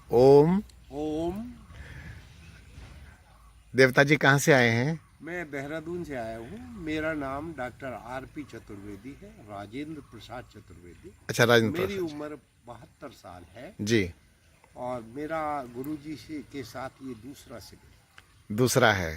ओम। ओम। देवता जी कहाँ से आए हैं? मैं देहरादून से आया हूँ। मेरा नाम डॉक्टर आर.पी. चतुर्वेदी है, राजेंद्र प्रसाद चतुर्वेदी। अच्छा, राजेंद्र मेरी प्रसाद उम्र 72 साल है जी। और मेरा गुरुजी से के साथ ये दूसरा शिविर। दूसरा है।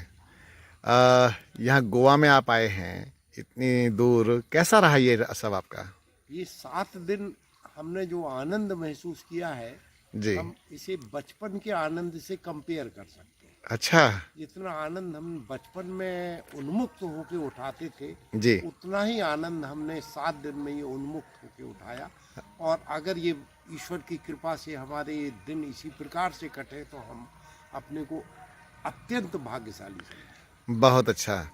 यहाँ गोवा में आप आए हैं इतनी दूर, कैसा रहा ये सब आपका? ये 7 दिन हमने जो आनंद महसूस किया है, जी। हम इसे बचपन के आनंद से कंपेयर कर सकते हैं। अच्छा। जितना आनंद हम बचपन में उन्मुक्त होके उठाते थे, जी। उतना ही आनंद हमने 7 दिन में ये उन्मुक्त होके उठाया। और अगर ये ईश्वर की कृपा से हमारे ये दिन इसी प्रकार से कटे तो हम अपने को अत्यंत भाग्यशाली समझें। बहुत अच्छा।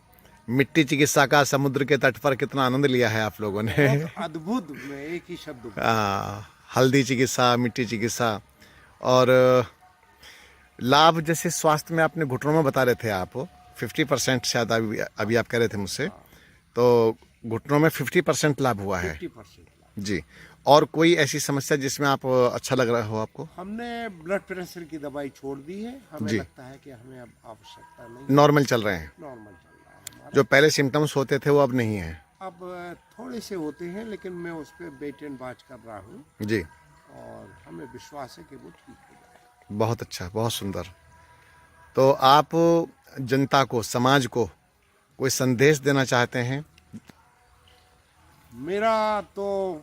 मिट्टी चिकित्सा का समुद्र के तट पर कितना आनंद लिया है आप लोगों ने। बहुत अद्भुत, मैं एक ही शब्द बोलूं। हल्दी चिकित्सा, मिट्टी चिकित्सा और लाभ जैसे स्वास्थ्य में आपने घुटनों में बता रहे थे आप 50% शायद अभी आप कह रहे थे मुझसे, तो घुटनों में 50% लाभ हुआ है 50% जी। और कोई ऐसी समस्या जिसमें आप अच्छा लग रहा हो आपको? हमने ब्लड प्रेशर की दवाई छोड़ दी है। हमें जी। लगता है कि हमें अब आवश्यकता नहीं, नॉर्मल चल रहे हैं? नॉर्मल चल रहा है हमारा। जो पहले सिम्टम्स होते थे वो अब नहीं है? अब थोड़े से होते हैं, लेकिन मैं उस पर वेट एंड वॉच कर रहा हूँ जी। और हमें विश्वास है कि वो ठीक हो जाएगा। बहुत अच्छा, बहुत सुंदर। तो आप जनता को, समाज को कोई संदेश देना चाहते हैं? मेरा तो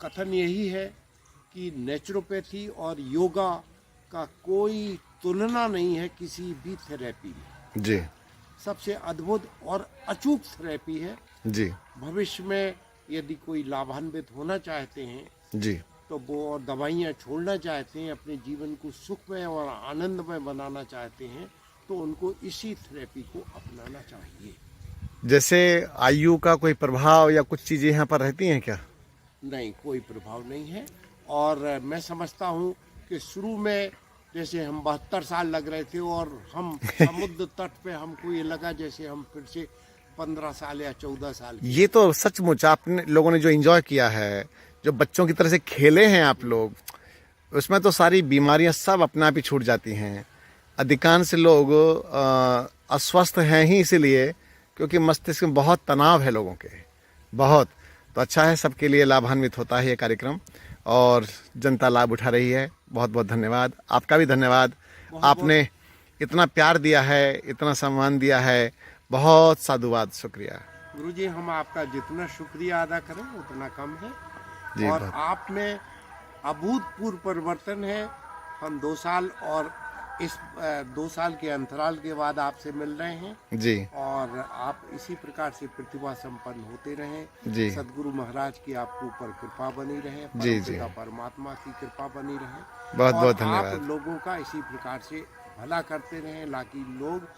कथन यही है कि नेचुरोपैथी और योगा का कोई तुलना नहीं है किसी भी थेरेपी में। जी। सबसे अद्भुत और अचूक थेरेपी है। जी। भविष्य में यदि कोई लाभान्वित होना चाहते हैं जी। तो वो, और दवाइयाँ छोड़ना चाहते हैं, अपने जीवन को सुखमय और आनंदमय बनाना चाहते हैं, तो उनको इसी थेरेपी को अपनाना चाहिए। जैसे आयु का कोई प्रभाव या कुछ चीजें यहाँ पर रहती हैं क्या? नहीं, कोई प्रभाव नहीं है। और मैं समझता हूँ कि शुरू में जैसे हम 72 साल लग रहे थे और हम समुद्र तट पे हमको ये लगा जैसे हम फिर से 15 साल या 14 साल के। ये तो सचमुच आपने लोगों ने जो एंजॉय किया है, जो बच्चों की तरह से खेले हैं आप लोग, उसमें तो सारी बीमारियां सब अपने आप ही छूट जाती हैं। अधिकांश लोग अस्वस्थ हैं ही इसीलिए क्योंकि मस्तिष्क में बहुत तनाव है लोगों के, बहुत। तो अच्छा है, सबके लिए लाभान्वित होता है ये कार्यक्रम और जनता लाभ उठा रही है। बहुत बहुत धन्यवाद, आपका भी धन्यवाद। आपने इतना प्यार दिया है, इतना सम्मान दिया है, बहुत साधुवाद, शुक्रिया। गुरुजी, हम आपका जितना शुक्रिया अदा करें उतना कम है। जी। और बहुत आप में अभूतपूर्व परिवर्तन है। हम 2 साल और इस 2 साल के अंतराल के बाद आपसे मिल रहे हैं जी। और आप इसी प्रकार से प्रतिभा संपन्न होते रहें। जी। सदगुरु महाराज की आपके ऊपर कृपा बनी रहे, जी। जी। परमपिता परमात्मा की कृपा बनी रहे बहुत और बहुत आप धन्यवाद। लोगों का इसी प्रकार से भला करते रहें, ताकि लोग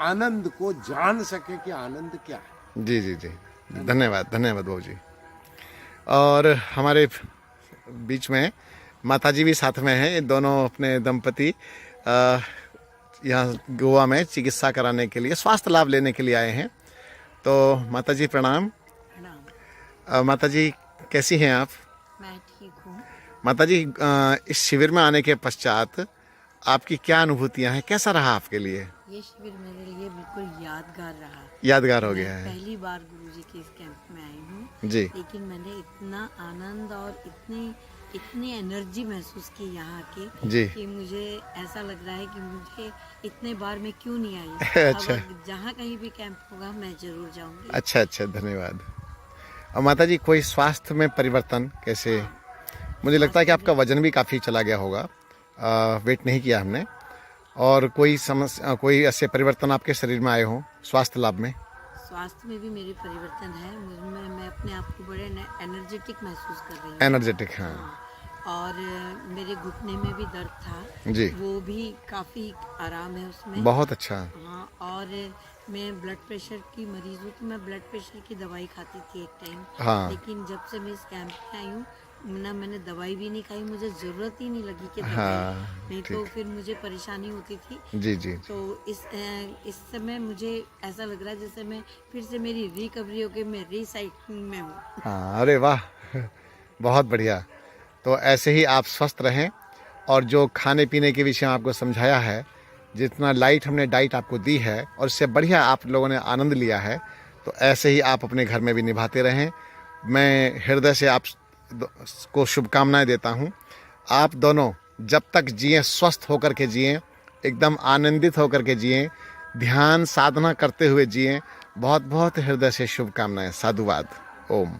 आनंद को जान सके कि आनंद क्या है। जी। जी। जी। धन्यवाद, धन्यवाद बाबू जी। और हमारे बीच में माताजी भी साथ में हैं। ये दोनों अपने दंपति यहाँ गोवा में चिकित्सा कराने के लिए, स्वास्थ्य लाभ लेने के लिए आए हैं। तो माताजी प्रणाम। प्रणाम। माताजी कैसी हैं आप? मैं ठीक हूँ। माताजी, इस शिविर में आने के पश्चात आपकी क्या अनुभूतियाँ हैं, कैसा रहा आपके लिए? ये शिविर मेरे लिए बिल्कुल यादगार रहा। यादगार हो मैं गया है? पहली बार गुरुजी के इस कैंप में आई हूँ, जी। लेकिन मैंने इतना आनंद और इतनी एनर्जी महसूस की यहाँ की जी। कि मुझे ऐसा लग रहा है कि मुझे इतने बार मैं क्यों नहीं आई। अच्छा। अब जहाँ कहीं भी कैंप होगा मैं जरूर जाऊँगी। अच्छा अच्छा, धन्यवाद। और माताजी, कोई स्वास्थ्य में परिवर्तन कैसे? मुझे लगता है कि आपका वजन भी काफ़ी चला गया होगा, वेट नहीं किया हमने। और कोई समस्या, कोई ऐसे परिवर्तन आपके शरीर में आए हों स्वास्थ्य लाभ में? स्वास्थ्य में भी मेरे परिवर्तन है। मुझमें मैं अपने आप को बड़े एनर्जेटिक महसूस कर रही हूँ। एनर्जेटिक, हाँ। और मेरे घुटने में भी दर्द था, जी। वो भी काफ़ी आराम है उसमें। बहुत अच्छा। हाँ, और मैं ब्लड प्रेशर की मरीज हूँ, तो मैं ब्लड प्रेशर की दवाई खाती थी एक टाइम। हाँ। लेकिन जब से मैं इस कैंप में आई हूँ ना, मैंने दवाई भी नहीं खाई, मुझे ज़रूरत ही नहीं लगी कि दवाई, हाँ, नहीं तो फिर मुझे परेशानी होती थी। जी। जी। तो इस समय मुझे ऐसा लग रहा है जैसे मैं फिर से मेरी रिकवरी हो गई, मैं रीसाइक्लिंग में हूँ। हाँ, अरे वाह, बहुत बढ़िया। तो ऐसे ही आप स्वस्थ रहें और जो खाने पीने के विषय में आपको समझाया है, जितना लाइट हमने डाइट आपको दी है और इससे बढ़िया आप लोगों ने आनंद लिया है, तो ऐसे ही आप अपने घर में भी निभाते रहें। मैं हृदय से आप को शुभकामनाएं देता हूं। आप दोनों जब तक जिएं, स्वस्थ होकर के जिएं, एकदम आनंदित होकर के जिएं, ध्यान साधना करते हुए जिएं। बहुत बहुत हृदय से शुभकामनाएं। साधुवाद। ओम।